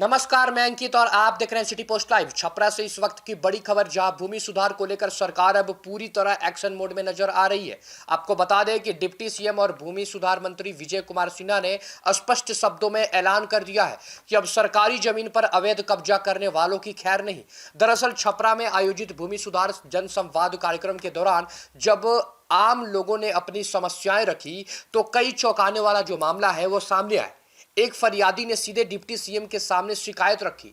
नमस्कार, मैं अंकित और आप देख रहे हैं सिटी पोस्ट लाइव। छपरा से इस वक्त की बड़ी खबर, जहां भूमि सुधार को लेकर सरकार अब पूरी तरह एक्शन मोड में नजर आ रही है। आपको बता दें कि डिप्टी सीएम और भूमि सुधार मंत्री विजय कुमार सिन्हा ने स्पष्ट शब्दों में ऐलान कर दिया है कि अब सरकारी जमीन पर अवैध कब्जा करने वालों की खैर नहीं। दरअसल छपरा में आयोजित भूमि सुधार जनसंवाद कार्यक्रम के दौरान जब आम लोगों ने अपनी समस्याएं रखी तो कई चौंकाने वाला जो मामला है वो सामने आया। एक फरियादी ने सीधे डिप्टी सीएम के सामने शिकायत रखी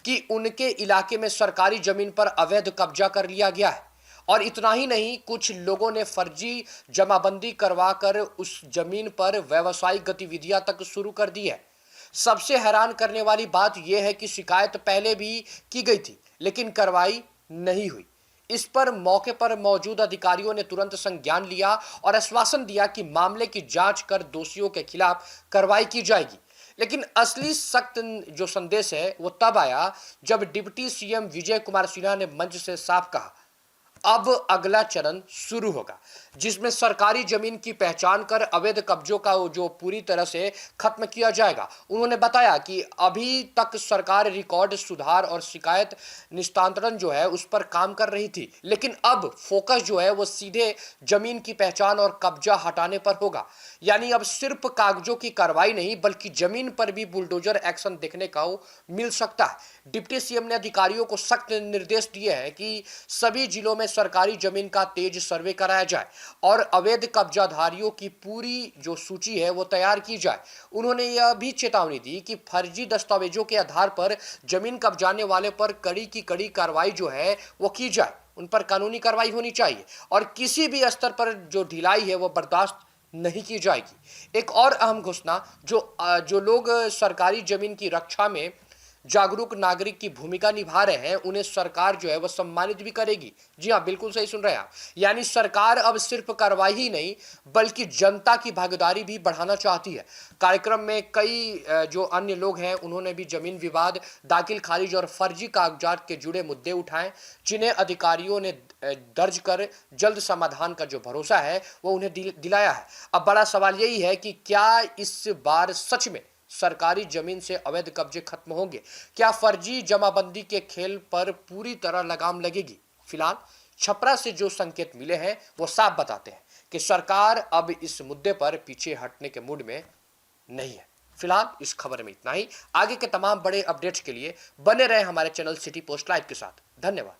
कि उनके इलाके में सरकारी जमीन पर अवैध कब्जा कर लिया गया है और इतना ही नहीं, कुछ लोगों ने फर्जी जमाबंदी करवाकर उस जमीन पर व्यावसायिक गतिविधियां तक शुरू कर दी है। सबसे हैरान करने वाली बात यह है कि शिकायत पहले भी की गई थी लेकिन कार्रवाई नहीं हुई। इस पर मौके पर मौजूद अधिकारियों ने तुरंत संज्ञान लिया और आश्वासन दिया कि मामले की जांच कर दोषियों के खिलाफ कार्रवाई की जाएगी। लेकिन असली सख्त जो संदेश है वो तब आया जब डिप्टी सीएम विजय कुमार सिन्हा ने मंच से साफ कहा, अब अगला चरण शुरू होगा जिसमें सरकारी जमीन की पहचान कर अवैध कब्जों का जो पूरी तरह से खत्म किया जाएगा। उन्होंने बताया कि अभी तक सरकार रिकॉर्ड सुधार और शिकायत निस्तारण जो है उस पर काम कर रही थी, लेकिन अब फोकस जो है वो सीधे जमीन की पहचान और कब्जा हटाने पर होगा। यानी अब सिर्फ कागजों की कार्रवाई नहीं बल्कि जमीन पर भी बुलडोजर एक्शन देखने को मिल सकता है। डिप्टी सीएम ने अधिकारियों को सख्त निर्देश दिए हैं कि सभी जिलों में सरकारी जमीन का तेज सर्वे कराया जाए और अवैध कब्जाधारियों की पूरी जो सूची है वो तैयार की जाए। उन्होंने यह भी चेतावनी दी कि फर्जी दस्तावेजों के आधार पर जमीन कब्जाने वाले पर कड़ी की कड़ी कार्रवाई जो है वो की जाए। उन पर कानूनी कार्रवाई होनी चाहिए और किसी भी स्तर पर जो ढिलाई है वो बर्दाश्त नहीं की जाएगी। एक और अहम घोषणा, जो लोग सरकारी जमीन की रक्षा में जागरूक नागरिक की भूमिका निभा रहे हैं उन्हें सरकार जो है वह सम्मानित भी करेगी। जी हाँ, बिल्कुल सही सुन रहे हैं आप। यानी सरकार अब सिर्फ कार्रवाई ही नहीं बल्कि जनता की भागीदारी भी बढ़ाना चाहती है। कार्यक्रम में कई जो अन्य लोग हैं उन्होंने भी जमीन विवाद, दाखिल खारिज और फर्जी कागजात के जुड़े मुद्दे उठाए जिन्हें अधिकारियों ने दर्ज कर जल्द समाधान का जो भरोसा है वो उन्हें दिलाया है। अब बड़ा सवाल यही है कि क्या इस बार सच में सरकारी जमीन से अवैध कब्जे खत्म होंगे? क्या फर्जी जमाबंदी के खेल पर पूरी तरह लगाम लगेगी? फिलहाल छपरा से जो संकेत मिले हैं वो साफ बताते हैं कि सरकार अब इस मुद्दे पर पीछे हटने के मूड में नहीं है। फिलहाल इस खबर में इतना ही। आगे के तमाम बड़े अपडेट्स के लिए बने रहे हमारे चैनल सिटी पोस्ट लाइव के साथ। धन्यवाद।